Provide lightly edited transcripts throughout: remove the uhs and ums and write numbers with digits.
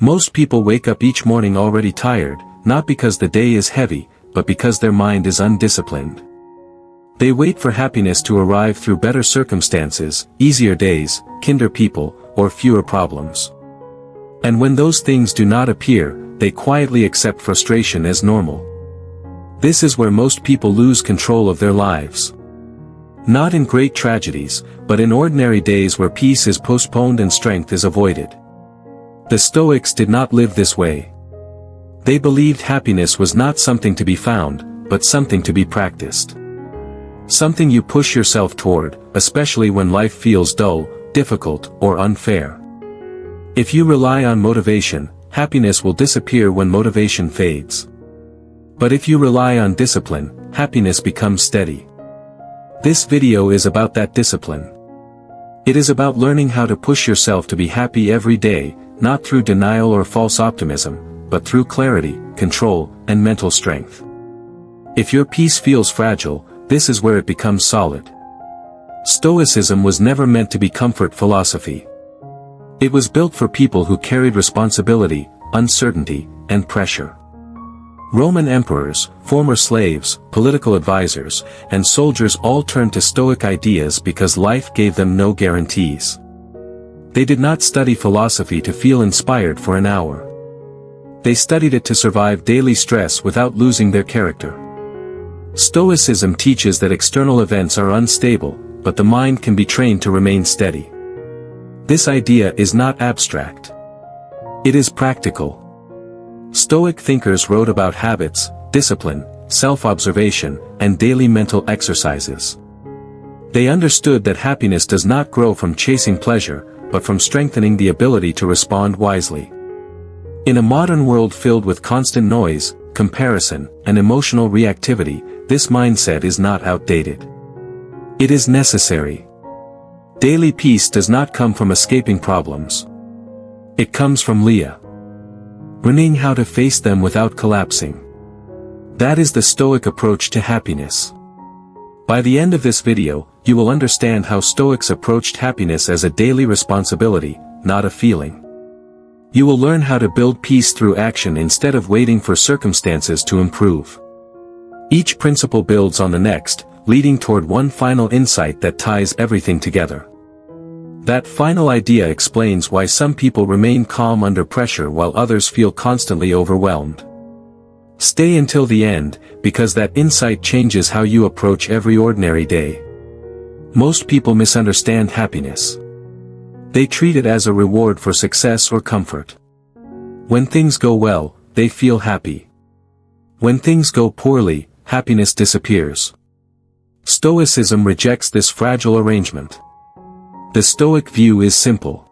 Most people wake up each morning already tired, not because the day is heavy, but because their mind is undisciplined. They wait for happiness to arrive through better circumstances, easier days, kinder people, or fewer problems. And when those things do not appear, they quietly accept frustration as normal. This is where most people lose control of their lives. Not in great tragedies, but in ordinary days where peace is postponed and strength is avoided. The Stoics did not live this way. They believed happiness was not something to be found, but something to be practiced. Something you push yourself toward, especially when life feels dull, difficult, or unfair. If you rely on motivation, happiness will disappear when motivation fades. But if you rely on discipline, happiness becomes steady. This video is about that discipline. It is about learning how to push yourself to be happy every day, not through denial or false optimism, but through clarity, control, and mental strength. If your peace feels fragile, this is where it becomes solid. Stoicism was never meant to be comfort philosophy. It was built for people who carried responsibility, uncertainty, and pressure. Roman emperors, former slaves, political advisors, and soldiers all turned to Stoic ideas because life gave them no guarantees. They did not study philosophy to feel inspired for an hour. They studied it to survive daily stress without losing their character. Stoicism teaches that external events are unstable, but the mind can be trained to remain steady. This idea is not abstract. It is practical. Stoic thinkers wrote about habits, discipline, self-observation, and daily mental exercises. They understood that happiness does not grow from chasing pleasure, but from strengthening the ability to respond wisely. In a modern world filled with constant noise, comparison, and emotional reactivity, this mindset is not outdated. It is necessary. Daily peace does not come from escaping problems. It comes from learning how to face them without collapsing. That is the Stoic approach to happiness. By the end of this video, you will understand how Stoics approached happiness as a daily responsibility, not a feeling. You will learn how to build peace through action instead of waiting for circumstances to improve. Each principle builds on the next, leading toward one final insight that ties everything together. That final idea explains why some people remain calm under pressure while others feel constantly overwhelmed. Stay until the end, because that insight changes how you approach every ordinary day. Most people misunderstand happiness. They treat it as a reward for success or comfort. When things go well, they feel happy. When things go poorly, happiness disappears. Stoicism rejects this fragile arrangement. The Stoic view is simple.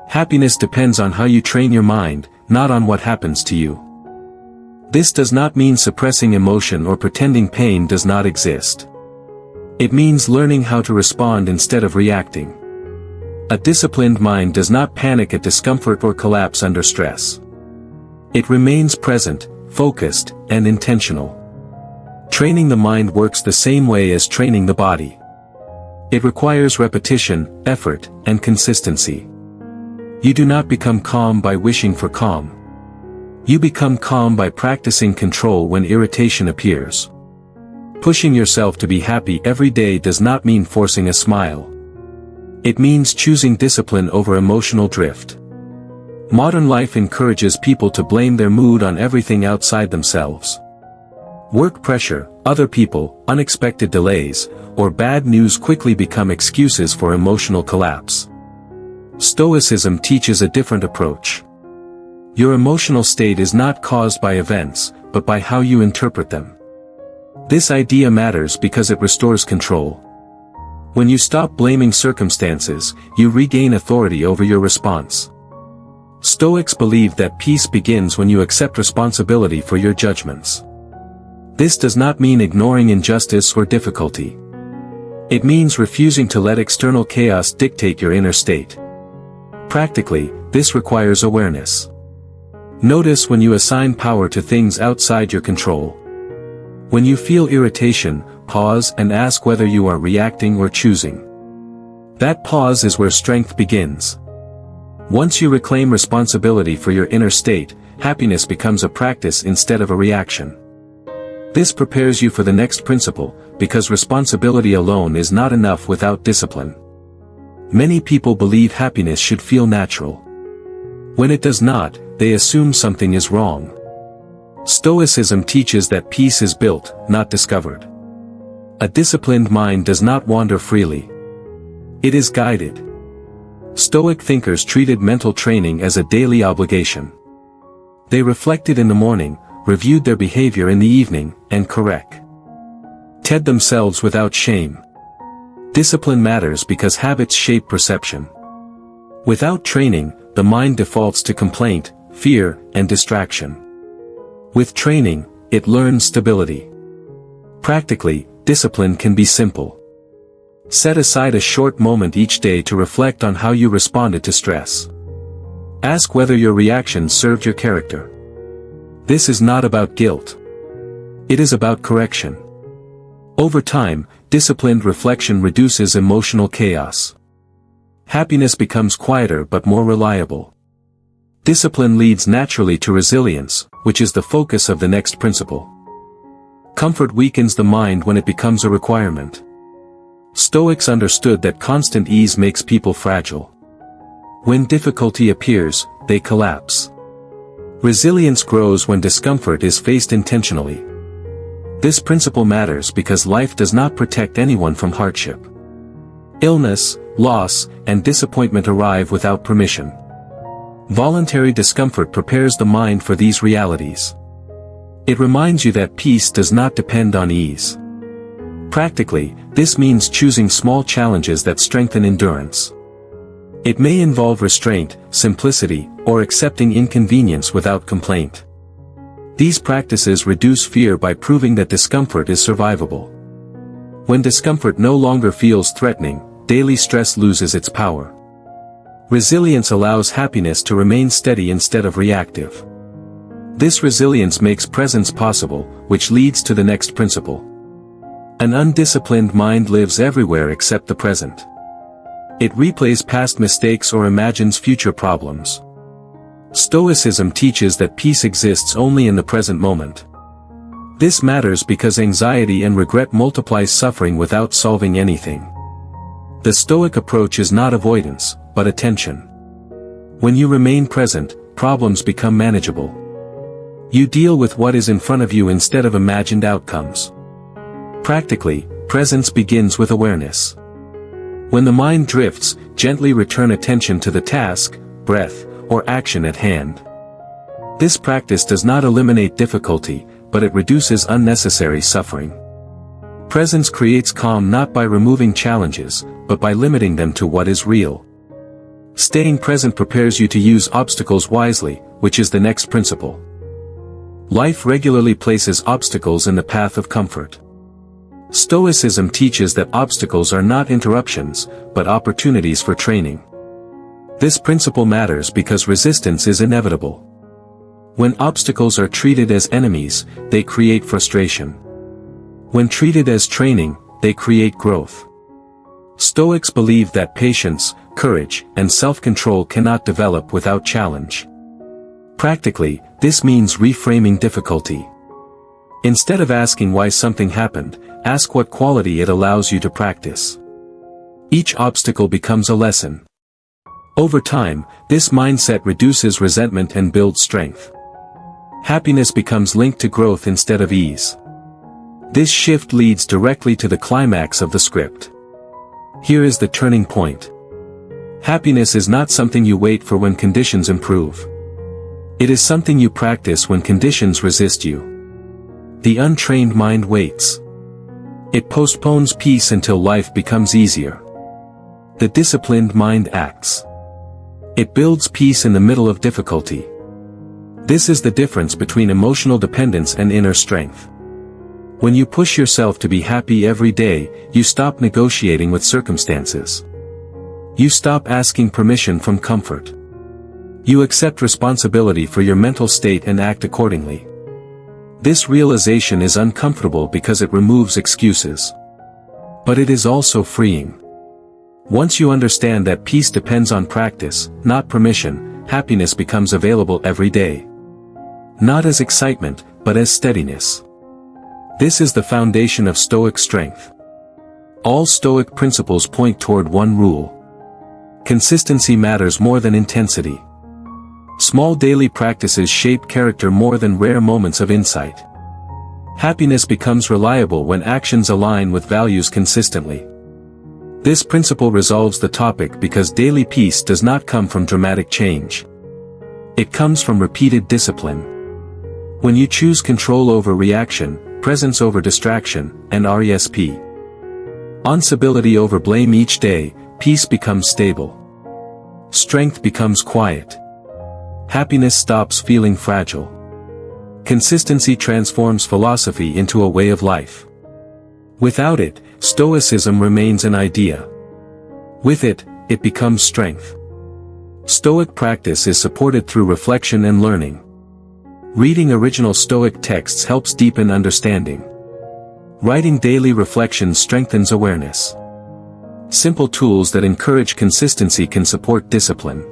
Happiness depends on how you train your mind, not on what happens to you. This does not mean suppressing emotion or pretending pain does not exist. It means learning how to respond instead of reacting. A disciplined mind does not panic at discomfort or collapse under stress. It remains present, focused, and intentional. Training the mind works the same way as training the body. It requires repetition, effort, and consistency. You do not become calm by wishing for calm. You become calm by practicing control when irritation appears. Pushing yourself to be happy every day does not mean forcing a smile. It means choosing discipline over emotional drift. Modern life encourages people to blame their mood on everything outside themselves. Work pressure, other people, unexpected delays, or bad news quickly become excuses for emotional collapse. Stoicism teaches a different approach. Your emotional state is not caused by events, but by how you interpret them. This idea matters because it restores control. When you stop blaming circumstances, you regain authority over your response. Stoics believe that peace begins when you accept responsibility for your judgments. This does not mean ignoring injustice or difficulty. It means refusing to let external chaos dictate your inner state. Practically, this requires awareness. Notice when you assign power to things outside your control. When you feel irritation, pause and ask whether you are reacting or choosing. That pause is where strength begins. Once you reclaim responsibility for your inner state, happiness becomes a practice instead of a reaction. This prepares you for the next principle, because responsibility alone is not enough without discipline. Many people believe happiness should feel natural. When it does not, they assume something is wrong. Stoicism teaches that peace is built, not discovered. A disciplined mind does not wander freely. It is guided. Stoic thinkers treated mental training as a daily obligation. They reflected in the morning, reviewed their behavior in the evening, and corrected themselves without shame. Discipline matters because habits shape perception. Without training, the mind defaults to complaint, fear, and distraction. With training, it learns stability. Practically, discipline can be simple. Set aside a short moment each day to reflect on how you responded to stress. Ask whether your reactions served your character. This is not about guilt. It is about correction. Over time, disciplined reflection reduces emotional chaos. Happiness becomes quieter but more reliable. Discipline leads naturally to resilience, which is the focus of the next principle. Comfort weakens the mind when it becomes a requirement. Stoics understood that constant ease makes people fragile. When difficulty appears, they collapse. Resilience grows when discomfort is faced intentionally. This principle matters because life does not protect anyone from hardship. Illness, loss, and disappointment arrive without permission. Voluntary discomfort prepares the mind for these realities. It reminds you that peace does not depend on ease. Practically, this means choosing small challenges that strengthen endurance. It may involve restraint, simplicity, or accepting inconvenience without complaint. These practices reduce fear by proving that discomfort is survivable. When discomfort no longer feels threatening, daily stress loses its power. Resilience allows happiness to remain steady instead of reactive. This resilience makes presence possible, which leads to the next principle. An undisciplined mind lives everywhere except the present. It replays past mistakes or imagines future problems. Stoicism teaches that peace exists only in the present moment. This matters because anxiety and regret multiply suffering without solving anything. The Stoic approach is not avoidance, but attention. When you remain present, problems become manageable. You deal with what is in front of you instead of imagined outcomes. Practically, presence begins with awareness. When the mind drifts, gently return attention to the task, breath, or action at hand. This practice does not eliminate difficulty, but it reduces unnecessary suffering. Presence creates calm not by removing challenges, but by limiting them to what is real. Staying present prepares you to use obstacles wisely, which is the next principle. Life regularly places obstacles in the path of comfort. Stoicism teaches that obstacles are not interruptions, but opportunities for training. This principle matters because resistance is inevitable. When obstacles are treated as enemies, they create frustration. When treated as training, they create growth. Stoics believe that patience, courage, and self-control cannot develop without challenge. Practically, this means reframing difficulty. Instead of asking why something happened, ask what quality it allows you to practice. Each obstacle becomes a lesson. Over time, this mindset reduces resentment and builds strength. Happiness becomes linked to growth instead of ease. This shift leads directly to the climax of the script. Here is the turning point. Happiness is not something you wait for when conditions improve. It is something you practice when conditions resist you. The untrained mind waits. It postpones peace until life becomes easier. The disciplined mind acts. It builds peace in the middle of difficulty. This is the difference between emotional dependence and inner strength. When you push yourself to be happy every day, you stop negotiating with circumstances. You stop asking permission from comfort. You accept responsibility for your mental state and act accordingly. This realization is uncomfortable because it removes excuses. But it is also freeing. Once you understand that peace depends on practice, not permission, happiness becomes available every day. Not as excitement, but as steadiness. This is the foundation of Stoic strength. All Stoic principles point toward one rule. Consistency matters more than intensity. Small daily practices shape character more than rare moments of insight. Happiness becomes reliable when actions align with values consistently. This principle resolves the topic because daily peace does not come from dramatic change. It comes from repeated discipline. When you choose control over reaction, presence over distraction, and responsibility over blame each day, peace becomes stable. Strength becomes quiet. Happiness stops feeling fragile. Consistency transforms philosophy into a way of life. Without it, Stoicism remains an idea. With it, it becomes strength. Stoic practice is supported through reflection and learning. Reading original Stoic texts helps deepen understanding. Writing daily reflections strengthens awareness. Simple tools that encourage consistency can support discipline.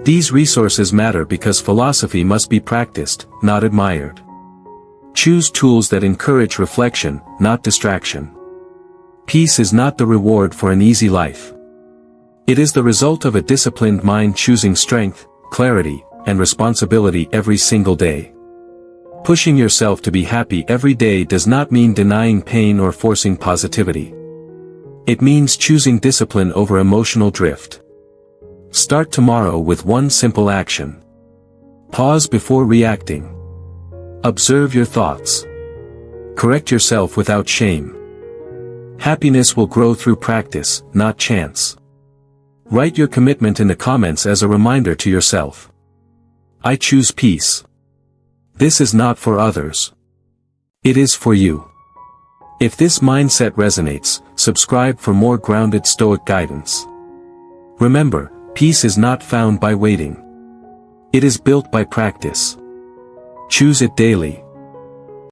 These resources matter because philosophy must be practiced, not admired. Choose tools that encourage reflection, not distraction. Peace is not the reward for an easy life. It is the result of a disciplined mind choosing strength, clarity, and responsibility every single day. Pushing yourself to be happy every day does not mean denying pain or forcing positivity. It means choosing discipline over emotional drift. Start tomorrow with one simple action. Pause before reacting. Observe your thoughts. Correct yourself without shame. Happiness will grow through practice, not chance. Write your commitment in the comments as a reminder to yourself. I choose peace. This is not for others. It is for you. If this mindset resonates, subscribe for more grounded Stoic guidance. Remember, peace is not found by waiting. It is built by practice. Choose it daily.